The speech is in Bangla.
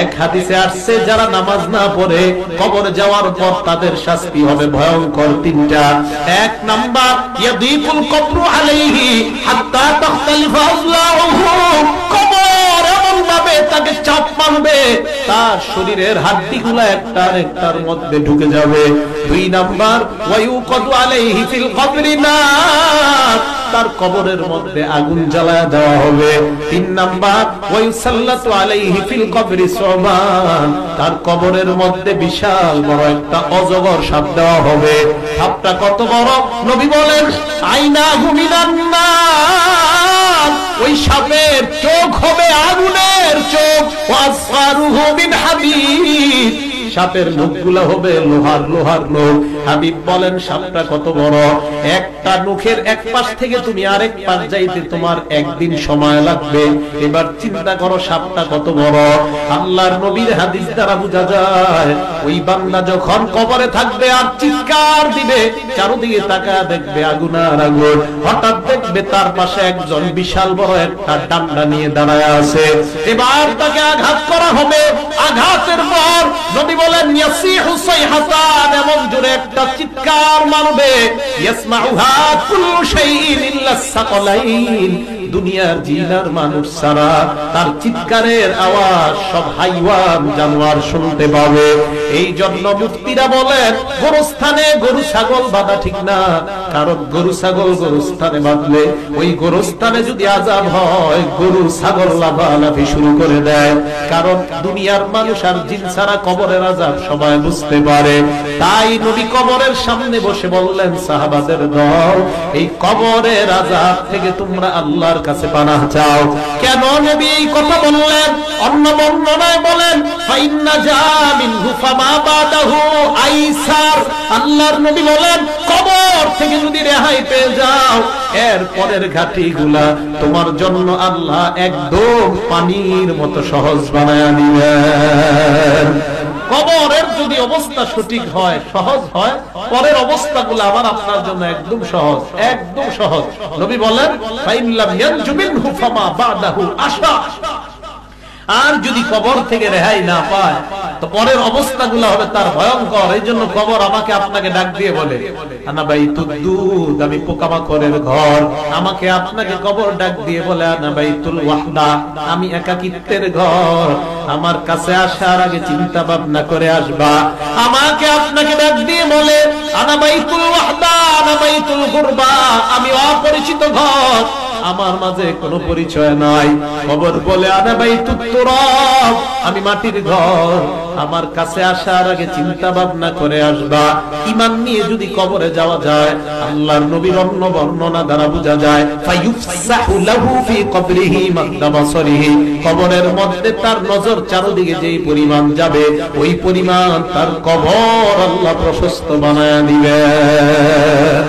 এক হাদিসে আসছে যারা নামাজ না পড়ে কবর যাওয়ার পর তাদের শাস্তি হবে ভয়ঙ্কর তিনটা। এক নাম্বার ইয়াদিকুল কবরু আলাইহি হাত্তা তাখতালিফা আযলাউহু, কবর এমন ভাবে তাকে চাপ মারবে তার শরীরের হাড্ডিগুলো একটার একটার মধ্যে ঢুকে যাবে। দুই নাম্বার ওয়ায়ুকাদু আলাইহি ফিল কবরি নার, তার কবরের মধ্যে আগুন জ্বালায়া দেওয়া হবে। তিন নাম্বার ওয়ায়ুসাল্লাতু আলাইহি ফিল কবরি সুবান, তার কবরের মধ্যে বিশাল বড় একটা অজগর সাপ দেওয়া হবে। সাপটা কত বড়? নবী বলেন আইনাহু মিনান নার, ওই সাপের চোখ হবে আগুনের চোখ। ওয়াসফারুহু মিন হাদিদ, সাপের মুখগুলো হবে লোহার লোহার নখ। হাবিব বলেন সাপটা কত বড়? একটা নখের এক পাশ থেকে তুমি আরেক পাশ যাইতে তোমার একদিন সময় লাগবে। এবার চিন্তা করো সাপটা কত বড়। আল্লাহর নবীর হাদিস দ্বারা বোঝা যায় ওই বান্দা যখন কবরে থাকবে আর চিৎকার দিবে, চারদিকে তাকায় দেখবে আগুন আর আগুন। হঠাৎ দেখবে তার পাশে একজন বিশাল বড় একটা ডান্ডা নিয়ে দাঁড়ায় আছে। এবার তাকে আঘাত করা হবে। আঘাতের পর নবী বলেন ইয়াসিহু সাইহাতান, এমন জোরে একটা চিৎকার মারবে ইয়াসমাউহা কুল্লু শাইইন ইল্লা সাকালাইন, দুনিয়ার জিনার মানুষ ছাড়া তার চিৎকারের আওয়াজ সব হাইওয়ান জানোয়ার শুনতে পাবে। এই জন্য মুফতিরা বলেন গোরস্থানে গরু ছাগল বাঁধা ঠিক না, কারণ গরু ছাগল গোরস্থানে বাঁধলে ওই গোরস্থানে যদি আযাব হয় গরু ছাগল লাফালাফি শুরু করে দেয়। কারণ দুনিয়ার মানুষ আর জিন ছাড়া কবরের আযাব সবাই বুঝতে পারে। তাই নবী কবরের সামনে বসে বললেন সাহাবাদের দল, এই কবরের আযাব থেকে তোমরা আল্লাহর কাছে পানাহ চাও। কেন নবী এই কথা বললেন? অন্য বর্ণনায় বলেন ফাইন্না জামিনহু ফামা বাদাহু আইসার, আল্লাহর নবী বলেন কবর থেকে যদি রেহাই পেয়ে যাও এর পরের ঘাটিগুলা তোমার জন্য আল্লাহ একদম পানির মতো সহজ বানায়া দিবেন। কবরের যদি অবস্থা সঠিক হয়, সহজ হয়, পরের অবস্থাগুলো আমার আপনার জন্য একদম সহজ, একদম সহজ। নবী বলেন ফাইন লাম ইয়ানজু মিনহু ফামা বাদাহু আশা, আর যদি কবর থেকে রেহাই না পায় তো পরের অবস্থাগুলো হবে তার ভয়ঙ্কর। এই জন্য কবর আমাকে আপনাকে ডাক দিয়ে বলে আনা বাইতুদ দুদ, আমি পোকামাকড়ের ঘর। আমাকে আপনাকে কবর ডাক দিয়ে বলে আনা বাইতুল ওয়াহদা, আমি একাকিত্বের ঘর। আমার কাছে আসার আগে চিন্তা ভাবনা করে আসবা। আমাকে আপনাকে ডাক দিয়ে বলে আনা বাইতুল ওয়াহদা, আনা বাইতুল গুরবা, আমি অপরিচিত ঘর, আমার মাঝে কোনো পরিচয় নাই। কবর বলে আনা বাইতুত তুরাব, আমি মাটির ঘর। আমার কাছে আসার আগে চিন্তা ভাবনা করে আসবা। ঈমান নিয়ে যদি কবরে যাওয়া যায়, আল্লাহর নবীর অন্য বর্ণনা দ্বারা বোঝা যায় ফায়ুফসাহু লাহু ফি কবরিহি মাদ্দা বাসরিহি, কবরের মধ্যে তার নজর চারদিকে যেই পরিমাণ যাবে ওই পরিমাণ তার কবর আল্লাহ প্রশস্ত বানায়া দিবেন।